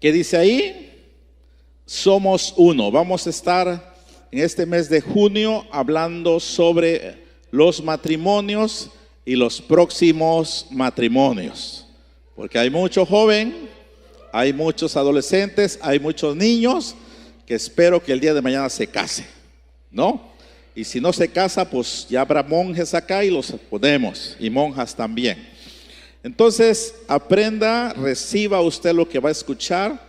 ¿Qué dice ahí? Somos uno. Vamos a estar en este mes de junio hablando sobre los matrimonios y los próximos matrimonios. Porque hay mucho joven, hay muchos adolescentes, hay muchos niños que espero que el día de mañana se case, ¿no? Y si no se casa, pues ya habrá monjes acá y los ponemos, y monjas también. Entonces, aprenda, reciba usted lo que va a escuchar.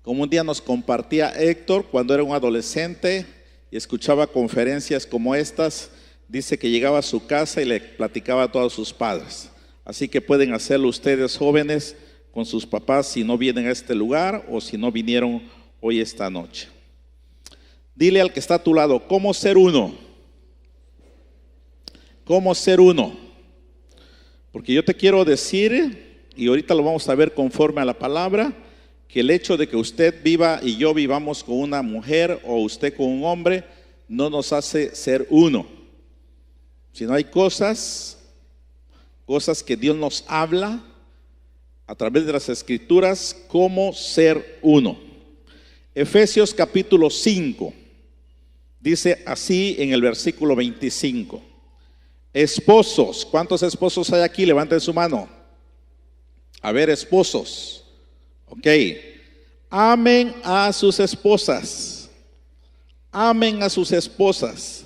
Como un día nos compartía Héctor cuando era un adolescente y escuchaba conferencias como estas, dice que llegaba a su casa y le platicaba a todos sus padres. Así que pueden hacerlo ustedes jóvenes con sus papás si no vienen a este lugar o si no vinieron hoy esta noche. Dile al que está a tu lado, ¿cómo ser uno? ¿Cómo ser uno? Porque yo te quiero decir, y ahorita lo vamos a ver conforme a la palabra, que el hecho de que usted viva y yo vivamos con una mujer o usted con un hombre no nos hace ser uno. Sino hay cosas que Dios nos habla a través de las Escrituras, cómo ser uno. Efesios capítulo 5 dice así en el versículo 25. Esposos, ¿cuántos esposos hay aquí? Levanten su mano. A ver, esposos. Ok. Amen a sus esposas. Amen a sus esposas.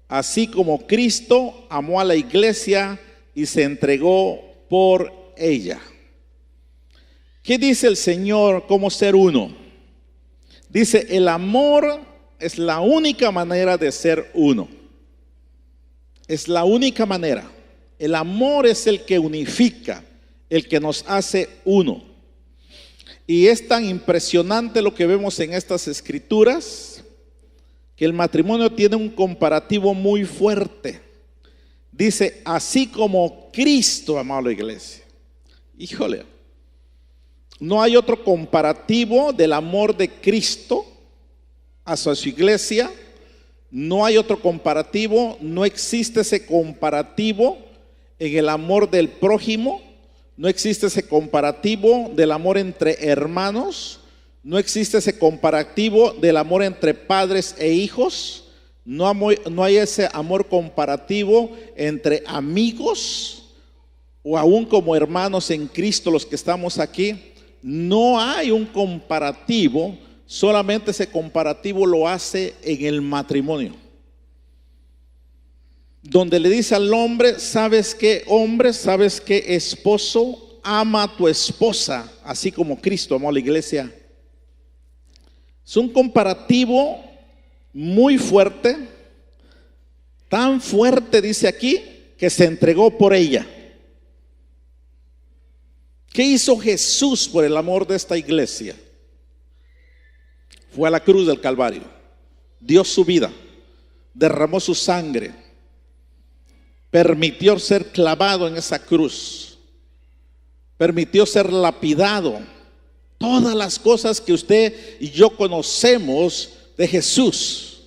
Así como Cristo amó a la iglesia y se entregó por ella. ¿Qué dice el Señor? ¿Cómo ser uno? Dice, el amor es la única manera de ser uno. Es la única manera. El amor es el que unifica, el que nos hace uno. Y es tan impresionante lo que vemos en estas escrituras, que el matrimonio tiene un comparativo muy fuerte. Dice, así como Cristo amó a la iglesia. Híjole, no hay otro comparativo del amor de Cristo hacia su iglesia. No hay otro comparativo, no existe ese comparativo en el amor del prójimo, no existe ese comparativo del amor entre hermanos, no existe ese comparativo del amor entre padres e hijos, no hay ese amor comparativo entre amigos o aún como hermanos en Cristo los que estamos aquí. No hay un comparativo. Solamente ese comparativo lo hace en el matrimonio, donde le dice al hombre, ¿sabes qué, hombre? ¿Sabes qué, esposo? Ama a tu esposa, así como Cristo amó a la iglesia. Es un comparativo muy fuerte, tan fuerte, dice aquí, que se entregó por ella. ¿Qué hizo Jesús por el amor de esta iglesia? Fue a la cruz del Calvario, dio su vida, derramó su sangre, permitió ser clavado en esa cruz, permitió ser lapidado. Todas las cosas que usted y yo conocemos de Jesús,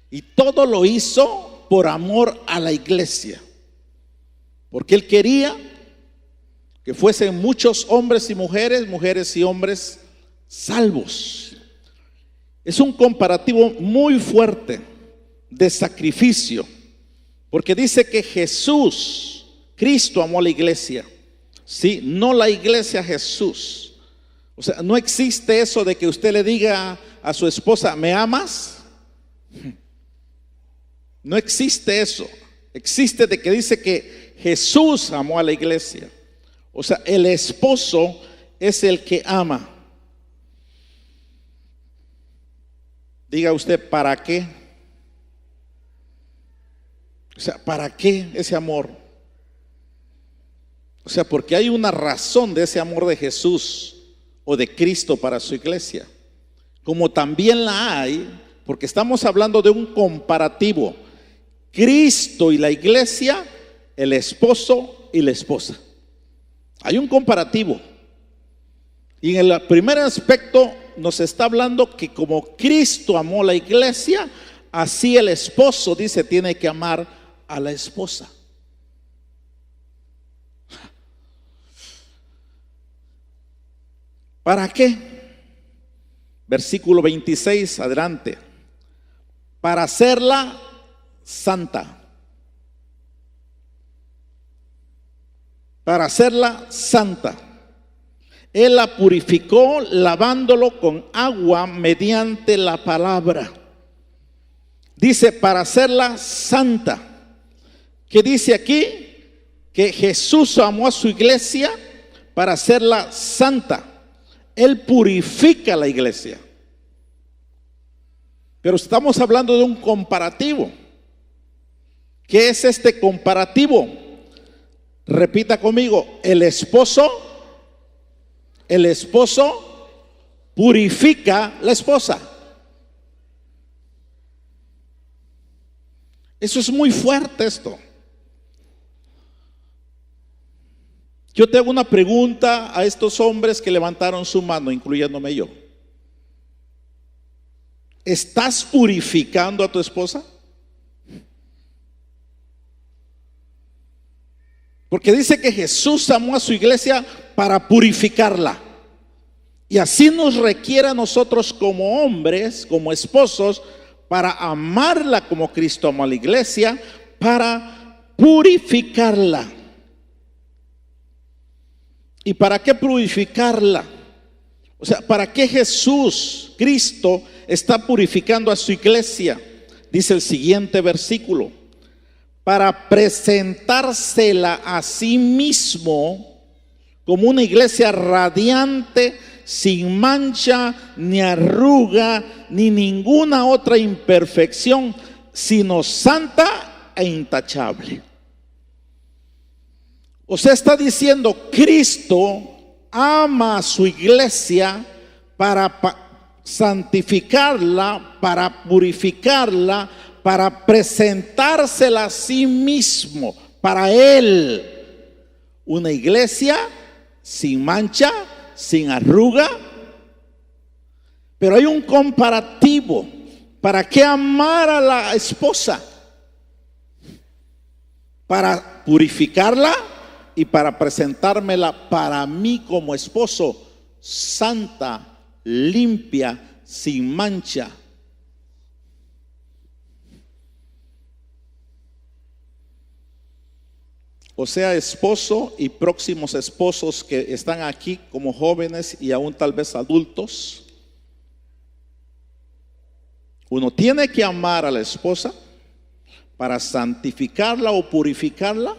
y todo lo hizo por amor a la iglesia, porque Él quería que fuesen muchos hombres y mujeres, mujeres y hombres salvos. Es un comparativo muy fuerte de sacrificio, porque dice que Jesús, Cristo amó a la iglesia, sí, no la iglesia a Jesús. O sea, no existe eso de que usted le diga a su esposa, ¿me amas? No existe eso. Existe de que dice que Jesús amó a la iglesia. O sea, el esposo es el que ama. Diga usted, ¿para qué? O sea, ¿para qué ese amor? O sea, porque hay una razón de ese amor de Jesús o de Cristo para su iglesia. Como también la hay, porque estamos hablando de un comparativo. Cristo y la iglesia, el esposo y la esposa. Hay un comparativo. Y en el primer aspecto nos está hablando que como Cristo amó la iglesia, así el esposo, dice, tiene que amar a la esposa. ¿Para qué? Versículo 26, adelante. Para hacerla santa. Para hacerla santa. Él la purificó lavándolo con agua mediante la palabra. Dice para hacerla santa. ¿Qué dice aquí? Que Jesús amó a su iglesia para hacerla santa. Él purifica la iglesia. Pero estamos hablando de un comparativo. ¿Qué es este comparativo? Repita conmigo, el esposo purifica la esposa. Eso es muy fuerte esto. Yo te hago una pregunta a estos hombres que levantaron su mano, incluyéndome yo. ¿Estás purificando a tu esposa? Porque dice que Jesús amó a su iglesia para purificarla. Y así nos requiere a nosotros como hombres, como esposos, para amarla como Cristo amó a la iglesia, para purificarla. ¿Y para qué purificarla? O sea, ¿para qué Jesús, Cristo, está purificando a su iglesia? Dice el siguiente versículo. Para presentársela a sí mismo como una iglesia radiante, sin mancha, ni arruga, ni ninguna otra imperfección, sino santa e intachable. O sea, está diciendo, Cristo ama a su iglesia para santificarla, para purificarla, para presentársela a sí mismo, para Él, una iglesia sin mancha, sin arruga. Pero hay un comparativo. ¿Para qué amar a la esposa? Para purificarla y para presentármela para mí como esposo, santa, limpia, sin mancha. O sea, esposo y próximos esposos que están aquí como jóvenes y aún tal vez adultos. Uno tiene que amar a la esposa para santificarla o purificarla,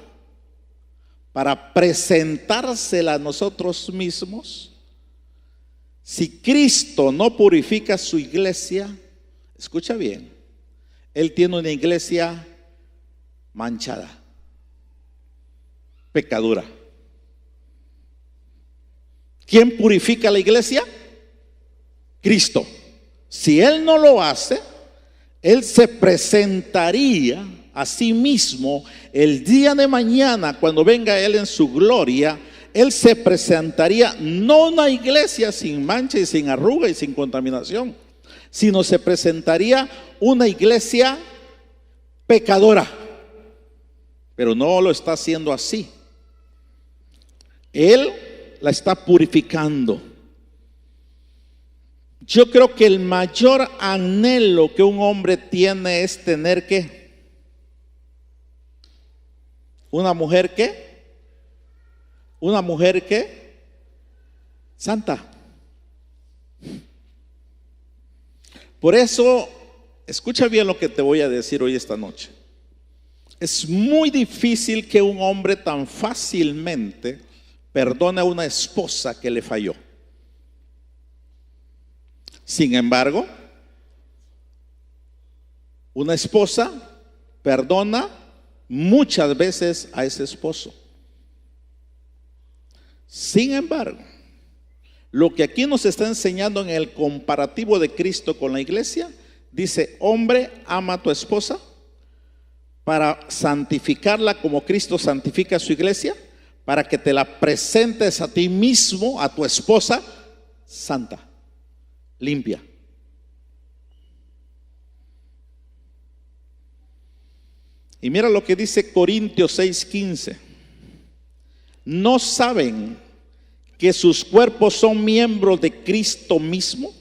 para presentársela a nosotros mismos. Si Cristo no purifica su iglesia, escucha bien, Él tiene una iglesia manchada, pecadora. ¿Quién purifica la iglesia? Cristo. Si Él no lo hace, Él se presentaría a sí mismo el día de mañana, cuando venga Él en su gloria. Él se presentaría no una iglesia sin mancha y sin arruga y sin contaminación, sino se presentaría una iglesia pecadora. Pero no lo está haciendo así. Él la está purificando. Yo creo que el mayor anhelo que un hombre tiene es tener ¿qué? Una mujer ¿qué? Una mujer ¿qué? Santa. Por eso, escucha bien lo que te voy a decir hoy esta noche. Es muy difícil que un hombre tan fácilmente perdone a una esposa que le falló. Sin embargo, una esposa perdona muchas veces a ese esposo. Sin embargo, lo que aquí nos está enseñando en el comparativo de Cristo con la iglesia, dice: hombre, ama a tu esposa para santificarla como Cristo santifica a su iglesia, para que te la presentes a ti mismo, a tu esposa, santa, limpia. Y mira lo que dice Corintios 6:15. ¿No saben que sus cuerpos son miembros de Cristo mismo?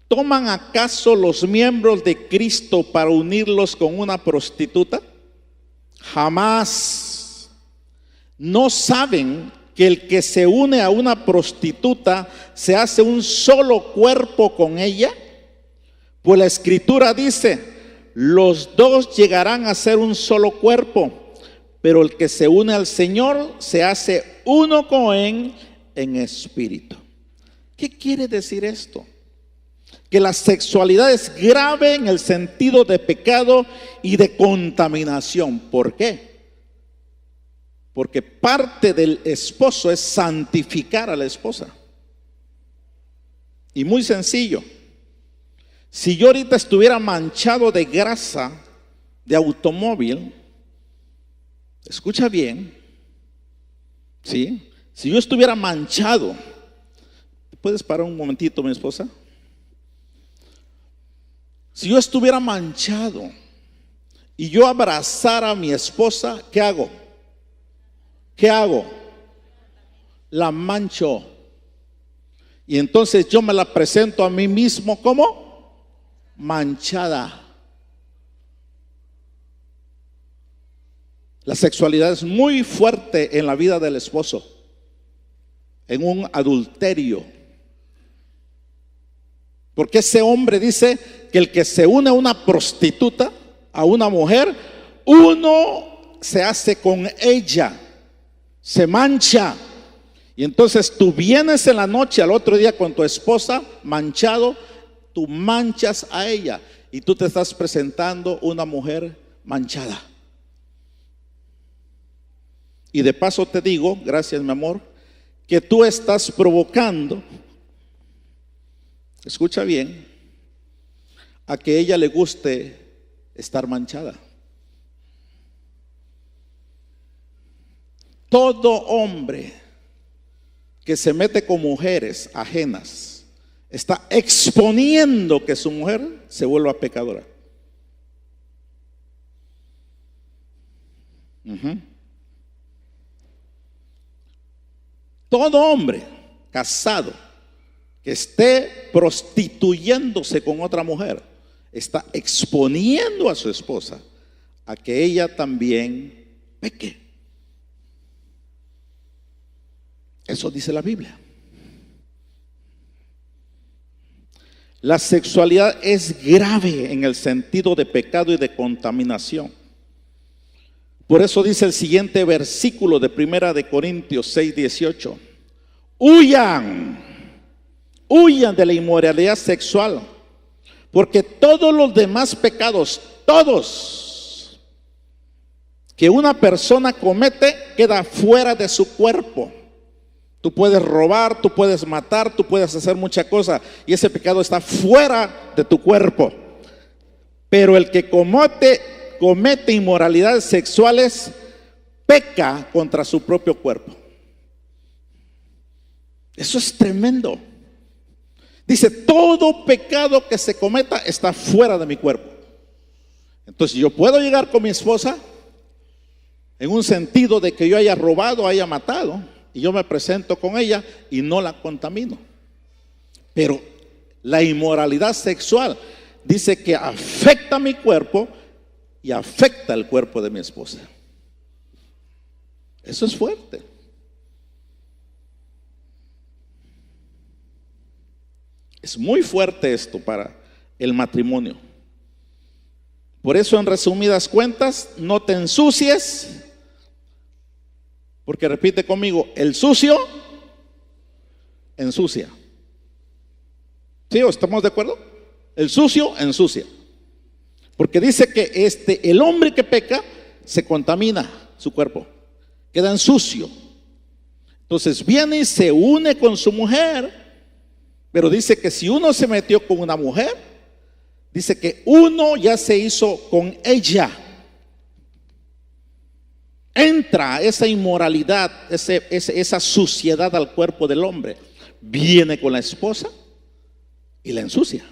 ¿Toman acaso los miembros de Cristo para unirlos con una prostituta? Jamás. ¿No saben que el que se une a una prostituta se hace un solo cuerpo con ella? Pues la Escritura dice: los dos llegarán a ser un solo cuerpo, pero el que se une al Señor se hace uno con Él en espíritu. ¿Qué quiere decir esto? Que la sexualidad es grave en el sentido de pecado y de contaminación. ¿Por qué? Porque parte del esposo es santificar a la esposa. Y muy sencillo. Si yo ahorita estuviera manchado de grasa de automóvil, escucha bien, ¿sí? Si yo estuviera manchado, ¿puedes parar un momentito, mi esposa? Si yo estuviera manchado y yo abrazara a mi esposa, ¿qué hago? ¿Qué hago? La mancho. Y entonces yo me la presento a mí mismo como manchada. La sexualidad es muy fuerte en la vida del esposo, en un adulterio. Porque ese hombre dice que el que se une a una prostituta, a una mujer, uno se hace con ella, se mancha. Y entonces tú vienes en la noche al otro día con tu esposa manchado, tú manchas a ella y tú te estás presentando una mujer manchada. Y de paso te digo, gracias mi amor, que tú estás provocando, escucha bien, a que a ella le guste estar manchada. Todo hombre que se mete con mujeres ajenas está exponiendo que su mujer se vuelva pecadora. Todo hombre casado que esté prostituyéndose con otra mujer está exponiendo a su esposa a que ella también peque. Eso dice la Biblia. La sexualidad es grave en el sentido de pecado y de contaminación. Por eso dice el siguiente versículo de 1 Corintios 6:18: huyan de la inmoralidad sexual, porque todos los demás pecados, todos que una persona comete, queda fuera de su cuerpo. Tú puedes robar, tú puedes matar, tú puedes hacer muchas cosas y ese pecado está fuera de tu cuerpo. Pero el que comete inmoralidades sexuales peca contra su propio cuerpo. Eso es tremendo. Dice, todo pecado que se cometa está fuera de mi cuerpo. Entonces yo puedo llegar con mi esposa en un sentido de que yo haya robado, haya matado, y yo me presento con ella y no la contamino. Pero la inmoralidad sexual dice que afecta mi cuerpo y afecta el cuerpo de mi esposa. Eso es fuerte. Es muy fuerte esto para el matrimonio. Por eso, en resumidas cuentas, no te ensucies. Porque repite conmigo, el sucio ensucia. ¿Sí? ¿O estamos de acuerdo? El sucio ensucia. Porque dice que el hombre que peca se contamina su cuerpo, queda en sucio. Entonces viene y se une con su mujer, pero dice que si uno se metió con una mujer, dice que uno ya se hizo con ella. Entra esa inmoralidad, esa suciedad al cuerpo del hombre. Viene con la esposa y la ensucia.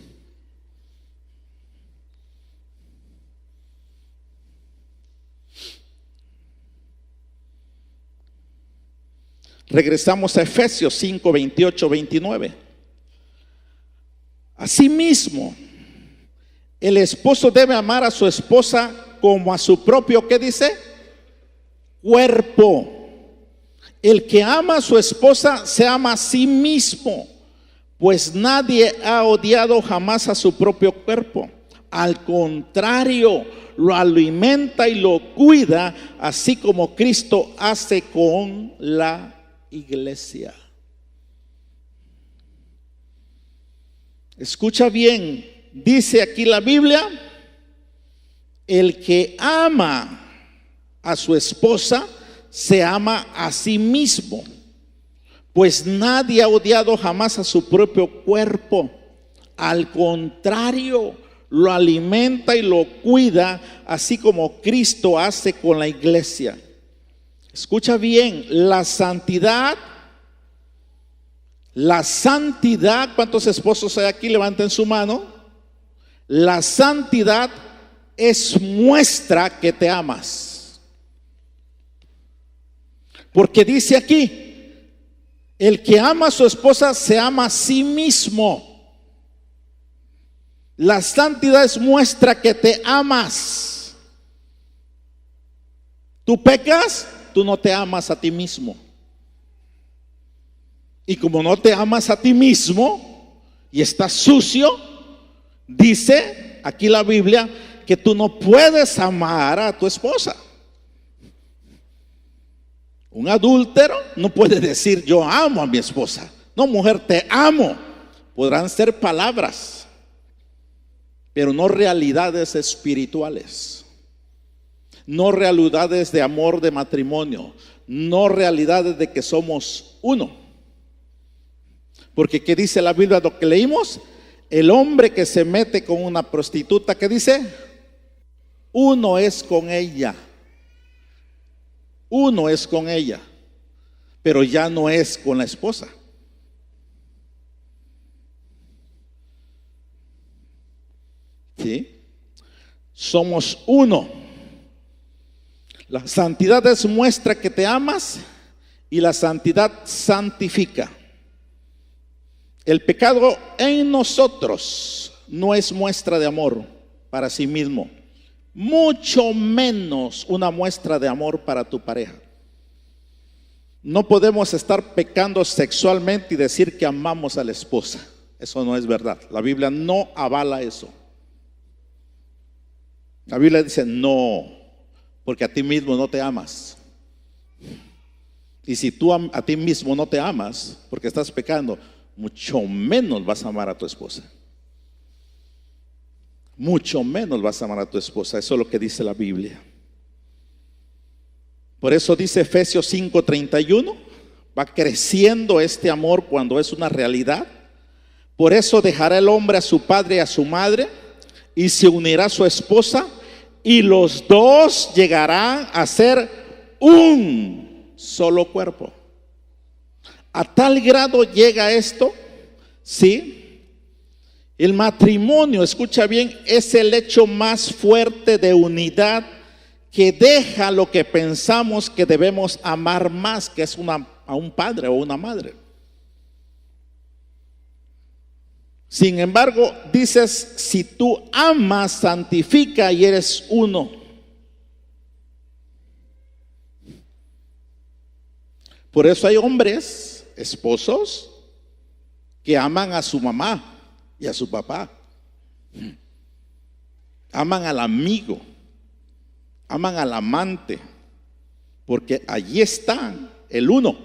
Regresamos a Efesios 5, 28, 29. Asimismo, el esposo debe amar a su esposa como a su propio, ¿qué dice? Cuerpo. El que ama a su esposa se ama a sí mismo, pues nadie ha odiado jamás a su propio cuerpo. Al contrario, lo alimenta y lo cuida, así como Cristo hace con la iglesia. Escucha bien, dice aquí la Biblia, el que ama a su esposa se ama a sí mismo, pues nadie ha odiado jamás a su propio cuerpo. Al contrario, lo alimenta y lo cuida, así como Cristo hace con la iglesia. Escucha bien, la santidad, ¿cuántos esposos hay aquí? Levanten su mano. La santidad es muestra que te amas. Porque dice aquí, el que ama a su esposa se ama a sí mismo. La santidad es muestra que te amas. Tú pecas, tú no te amas a ti mismo. Y como no te amas a ti mismo y estás sucio, dice aquí la Biblia que tú no puedes amar a tu esposa. Un adúltero no puede decir yo amo a mi esposa. No, mujer, te amo. Podrán ser palabras, pero no realidades espirituales, no realidades de amor de matrimonio, no realidades de que somos uno. Porque ¿qué dice la Biblia? Lo que leímos, el hombre que se mete con una prostituta, ¿qué dice? Uno es con ella. Uno es con ella, pero ya no es con la esposa. ¿Sí? Somos uno. La santidad es muestra que te amas y la santidad santifica. El pecado en nosotros no es muestra de amor para sí mismo, mucho menos una muestra de amor para tu pareja. No podemos estar pecando sexualmente y decir que amamos a la esposa. Eso no es verdad. La Biblia no avala eso. La Biblia dice no, porque a ti mismo no te amas. Y si tú a ti mismo no te amas porque estás pecando, mucho menos vas a amar a tu esposa. Mucho menos vas a amar a tu esposa. Eso es lo que dice la Biblia. Por eso dice Efesios 5:31, va creciendo este amor cuando es una realidad. Por eso dejará el hombre a su padre y a su madre y se unirá a su esposa, y los dos llegarán a ser un solo cuerpo. A tal grado llega esto, ¿sí? El matrimonio, escucha bien, es el hecho más fuerte de unidad que deja lo que pensamos que debemos amar más, que es a un padre o una madre. Sin embargo, dices, si tú amas, santifica y eres uno. Por eso hay hombres, esposos, que aman a su mamá y a su papá. Aman al amigo, aman al amante, porque allí está el uno.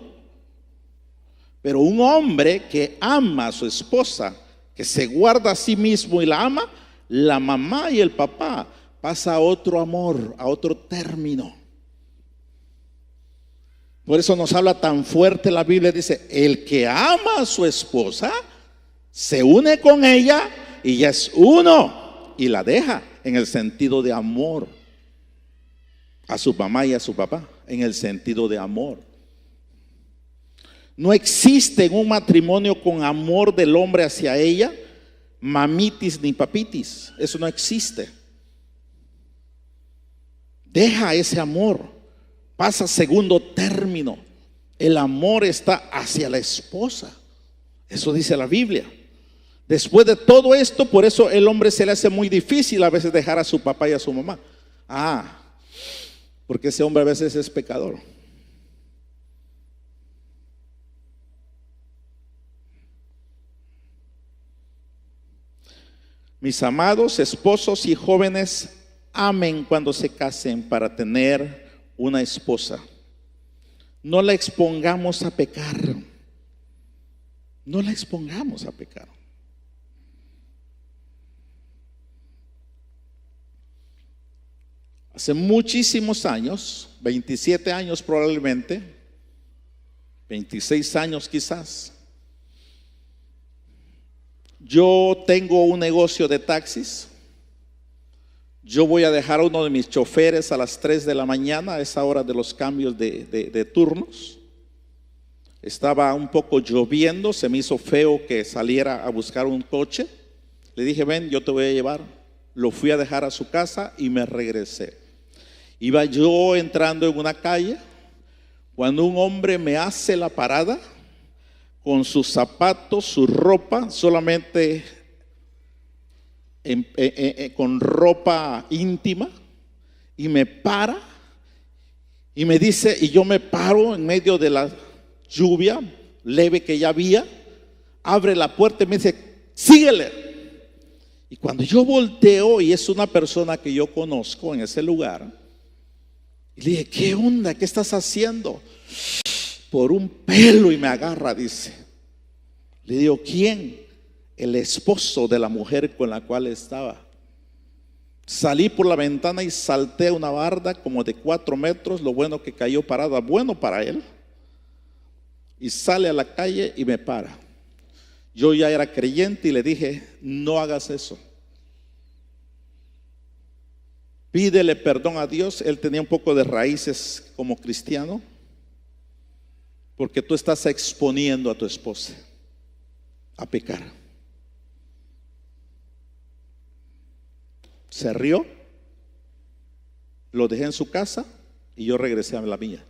Pero un hombre que ama a su esposa, que se guarda a sí mismo y la ama, la mamá y el papá pasa a otro amor, a otro término. Por eso nos habla tan fuerte la Biblia, dice, el que ama a su esposa se une con ella y ya es uno, y la deja en el sentido de amor a su mamá y a su papá, en el sentido de amor. No existe en un matrimonio con amor del hombre hacia ella mamitis ni papitis. Eso no existe. Deja ese amor, pasa a segundo término. El amor está hacia la esposa. Eso dice la Biblia. Después de todo esto, por eso el hombre se le hace muy difícil a veces dejar a su papá y a su mamá. Porque ese hombre a veces es pecador. Mis amados esposos y jóvenes, amen cuando se casen para tener una esposa. No la expongamos a pecar. No la expongamos a pecar. Hace muchísimos años, 27 años probablemente, 26 años quizás, yo tengo un negocio de taxis. Yo voy a dejar a uno de mis choferes a las 3 de la mañana, a esa hora de los cambios de turnos. Estaba un poco lloviendo, se me hizo feo que saliera a buscar un coche. Le dije, ven, yo te voy a llevar. Lo fui a dejar a su casa y me regresé. Iba yo entrando en una calle cuando un hombre me hace la parada con sus zapatos, su ropa, solamente con ropa íntima, y me para y me dice, y yo me paro en medio de la lluvia leve que ya había, abre la puerta y me dice, síguele. Y cuando yo volteo, y es una persona que yo conozco en ese lugar, y le dije, ¿qué onda? ¿Qué estás haciendo? Por un pelo, y me agarra, dice. Le digo, ¿quién? El esposo de la mujer con la cual estaba. Salí por la ventana y salté a una barda como de 4 metros. Lo bueno que cayó parada, bueno para él. Y sale a la calle y me para. Yo ya era creyente y le dije, no hagas eso. Pídele perdón a Dios. Él tenía un poco de raíces como cristiano, porque tú estás exponiendo a tu esposa a pecar. Se rió, lo dejé en su casa y yo regresé a la mía.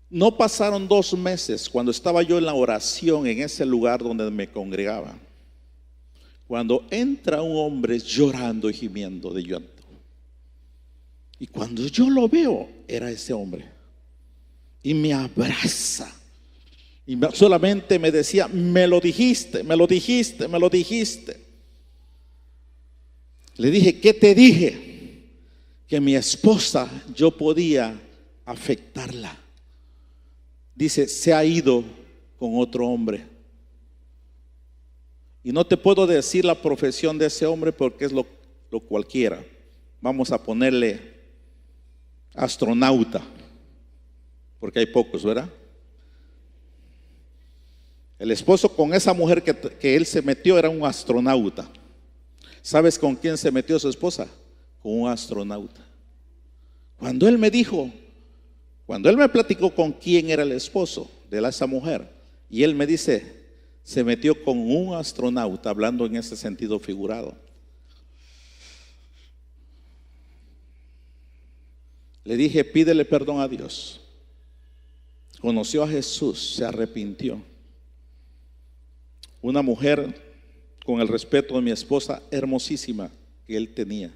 No pasaron 2 meses cuando estaba yo en la oración en ese lugar donde me congregaba, cuando entra un hombre llorando y gimiendo de llanto. Y cuando yo lo veo, era ese hombre. Y me abraza. Y solamente me decía, me lo dijiste, me lo dijiste, me lo dijiste. Le dije, ¿qué te dije? Que mi esposa yo podía afectarla. Dice, se ha ido con otro hombre. Y no te puedo decir la profesión de ese hombre porque es lo cualquiera. Vamos a ponerle astronauta, porque hay pocos, ¿verdad? El esposo con esa mujer que él se metió era un astronauta. ¿Sabes con quién se metió su esposa? Con un astronauta. Cuando él me platicó con quién era el esposo de esa mujer, y él me dice, se metió con un astronauta, hablando en ese sentido figurado. Le dije, pídele perdón a Dios. Conoció a Jesús, se arrepintió. Una mujer, con el respeto de mi esposa, hermosísima que él tenía.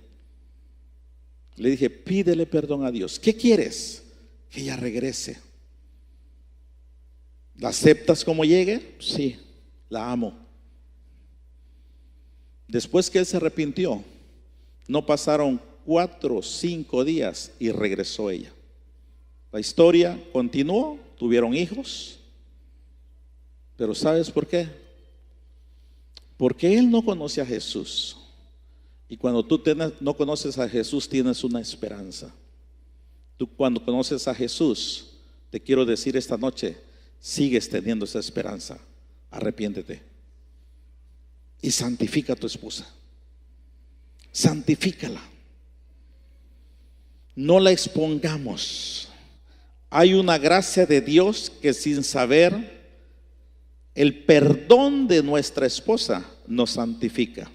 Le dije, pídele perdón a Dios. ¿Qué quieres? Que ella regrese. ¿La aceptas como llegue? Sí, la amo. Después que él se arrepintió, no pasaron 4 o 5 días y regresó ella. La historia continuó, tuvieron hijos. Pero ¿sabes por qué? Porque él no conoce a Jesús. Y cuando tú no conoces a Jesús, tienes una esperanza. Tú cuando conoces a Jesús, te quiero decir esta noche, sigues teniendo esa esperanza. Arrepiéntete y santifica a tu esposa. Santifícala. No la expongamos. Hay una gracia de Dios que, sin saber, el perdón de nuestra esposa nos santifica.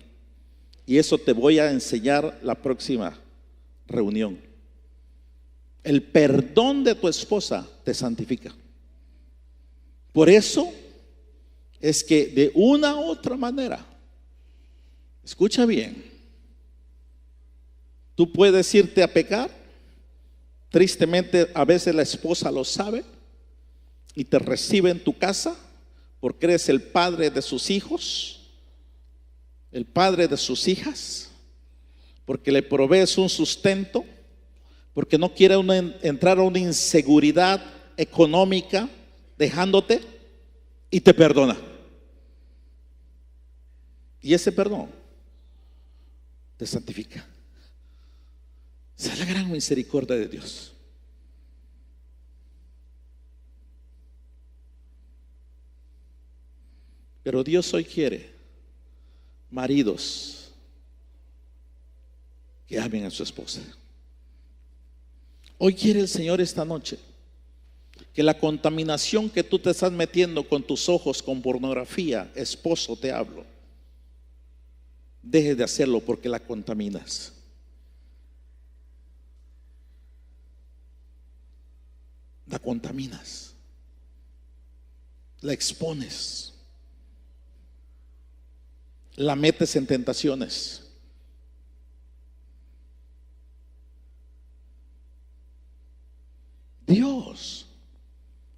Y eso te voy a enseñar la próxima reunión. El perdón de tu esposa te santifica. Por eso es que de una u otra manera, escucha bien, tú puedes irte a pecar. Tristemente a veces la esposa lo sabe y te recibe en tu casa porque eres el padre de sus hijos, el padre de sus hijas, porque le provees un sustento, porque no quiere entrar a una inseguridad económica dejándote, y te perdona. Y ese perdón te santifica. Esa es la gran misericordia de Dios. Pero Dios hoy quiere maridos que amen a su esposa. Hoy quiere el Señor esta noche que la contaminación que tú te estás metiendo con tus ojos con pornografía, esposo, te hablo, dejes de hacerlo porque la contaminas. La contaminas, la expones, la metes en tentaciones. Dios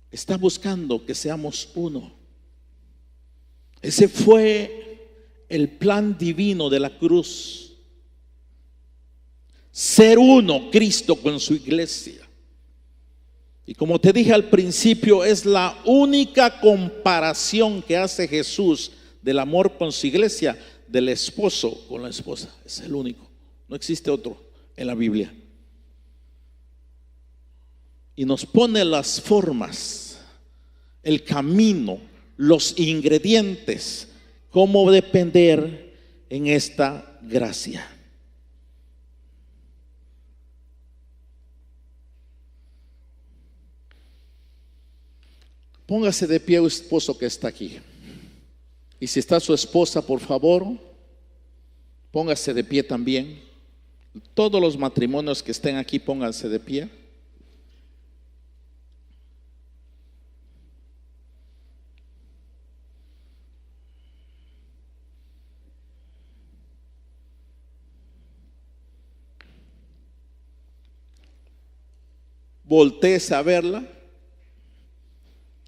está buscando que seamos uno. Ese fue el plan divino de la cruz. Ser uno, Cristo con su iglesia. Y como te dije al principio, es la única comparación que hace Jesús del amor con su iglesia, del esposo con la esposa. Es el único. No existe otro en la Biblia. Y nos pone las formas, el camino, los ingredientes, cómo depender en esta gracia. Póngase de pie, esposo que está aquí. Y si está su esposa, por favor, póngase de pie también. Todos los matrimonios que estén aquí, pónganse de pie. Voltéese a verla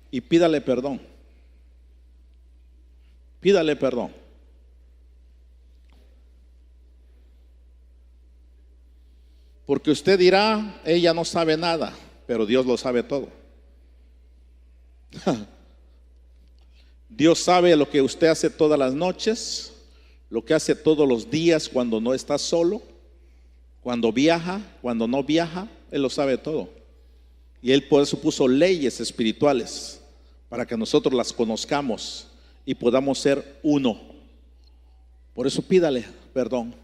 y pídale perdón. Pídale perdón. Porque usted dirá, ella no sabe nada, pero Dios lo sabe todo. Dios sabe lo que usted hace todas las noches, lo que hace todos los días cuando no está solo, cuando viaja, cuando no viaja. Él lo sabe todo. Y Él por eso puso leyes espirituales para que nosotros las conozcamos y podamos ser uno. Por eso pídale perdón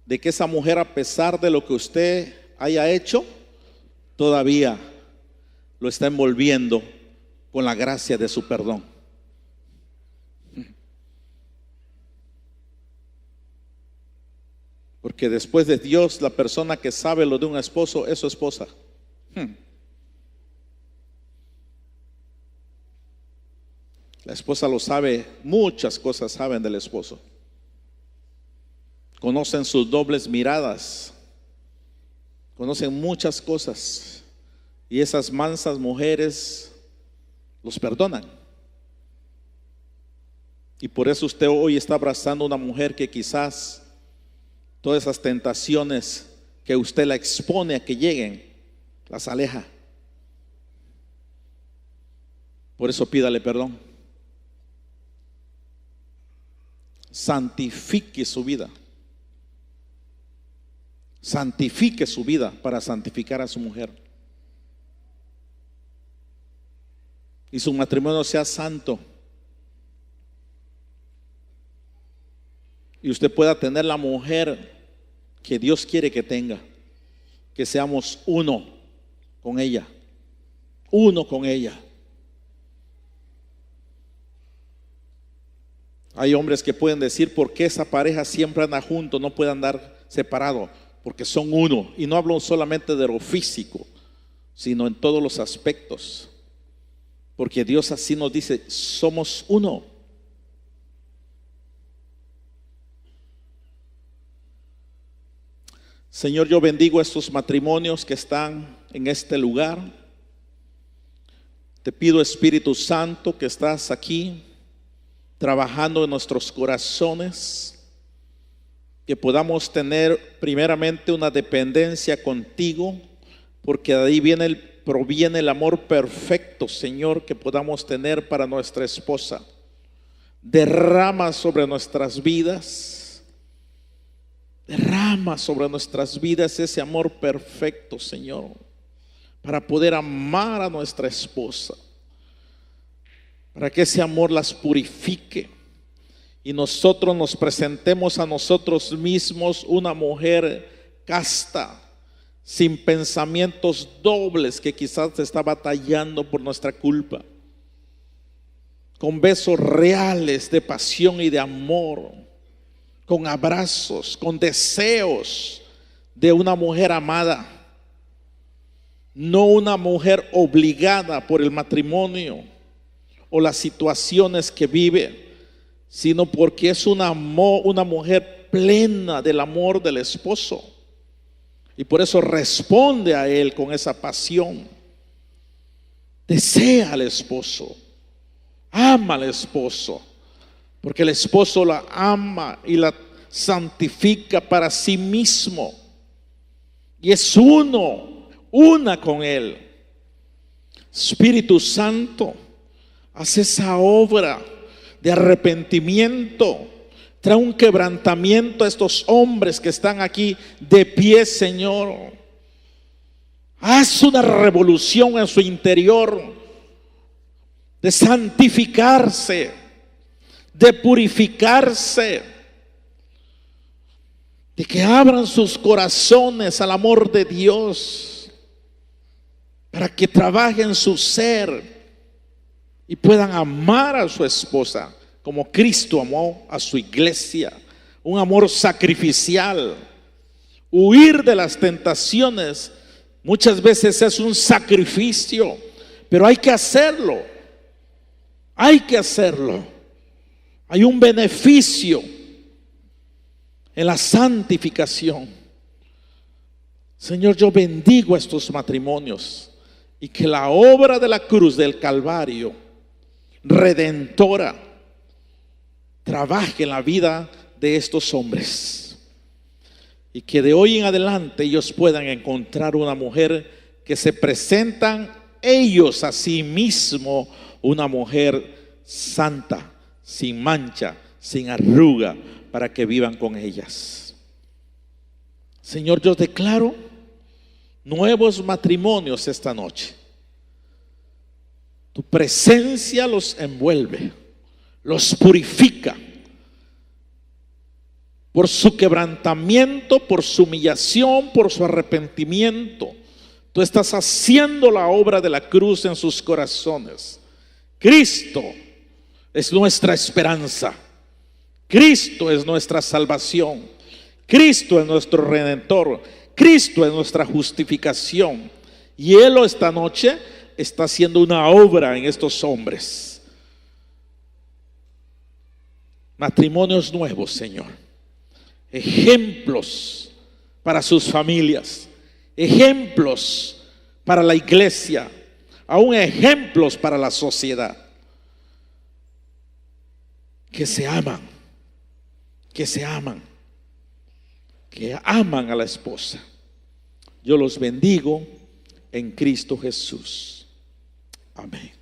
de que esa mujer, a pesar de lo que usted haya hecho, todavía lo está envolviendo con la gracia de su perdón. Porque después de Dios, la persona que sabe lo de un esposo es su esposa. La esposa lo sabe, muchas cosas saben del esposo. Conocen sus dobles miradas, conocen muchas cosas, y esas mansas mujeres los perdonan. Y por eso usted hoy está abrazando a una mujer que quizás todas esas tentaciones que usted la expone a que lleguen, las aleja. Por eso pídale perdón. Santifique su vida. Santifique su vida para santificar a su mujer. Y su matrimonio sea santo. Y usted pueda tener la mujer que Dios quiere que tenga. Que seamos uno con ella. Uno con ella. Hay hombres que pueden decir, ¿por qué esa pareja siempre anda junto, no puede andar separado? porque son uno. Y no hablo solamente de lo físico, sino en todos los aspectos. Porque Dios así nos dice, somos uno. Señor, yo bendigo a estos matrimonios que están en este lugar. Te pido, Espíritu Santo, que estás aquí trabajando en nuestros corazones, que podamos tener primeramente una dependencia contigo, porque de ahí proviene el amor perfecto, Señor, que podamos tener para nuestra esposa. Derrama sobre nuestras vidas, derrama sobre nuestras vidas ese amor perfecto, Señor, para poder amar a nuestra esposa, para que ese amor las purifique y nosotros nos presentemos a nosotros mismos una mujer casta, sin pensamientos dobles que quizás está batallando por nuestra culpa, con besos reales de pasión y de amor, con abrazos, con deseos de una mujer amada, no una mujer obligada por el matrimonio o las situaciones que vive, sino porque es una mujer plena del amor del esposo. Y por eso responde a él con esa pasión. Desea al esposo, ama al esposo, porque el esposo la ama y la santifica para sí mismo. Y es una con él. Espíritu Santo, haz esa obra de arrepentimiento. Trae un quebrantamiento a estos hombres que están aquí de pie, Señor. Haz una revolución en su interior, de santificarse, de purificarse, de que abran sus corazones al amor de Dios, para que trabajen su ser y puedan amar a su esposa como Cristo amó a su iglesia, un amor sacrificial. Huir de las tentaciones muchas veces es un sacrificio, pero hay que hacerlo. Hay que hacerlo. Hay un beneficio en la santificación. Señor, yo bendigo a estos matrimonios y que la obra de la cruz del Calvario redentora trabaje en la vida de estos hombres, y que de hoy en adelante ellos puedan encontrar una mujer que se presentan ellos a sí mismos, una mujer santa, sin mancha, sin arruga, para que vivan con ellas. Señor, yo declaro nuevos matrimonios esta noche. Tu presencia los envuelve, los purifica por su quebrantamiento, por su humillación, por su arrepentimiento. Tú estás haciendo la obra de la cruz en sus corazones. Cristo es nuestra esperanza. Cristo es nuestra salvación. Cristo es nuestro redentor. Cristo es nuestra justificación. Y Él esta noche está haciendo una obra en estos hombres. Matrimonios nuevos, Señor. Ejemplos para sus familias. Ejemplos para la iglesia. Aún ejemplos para la sociedad. Que se aman. Que se aman. Que aman a la esposa. Yo los bendigo en Cristo Jesús. Amén.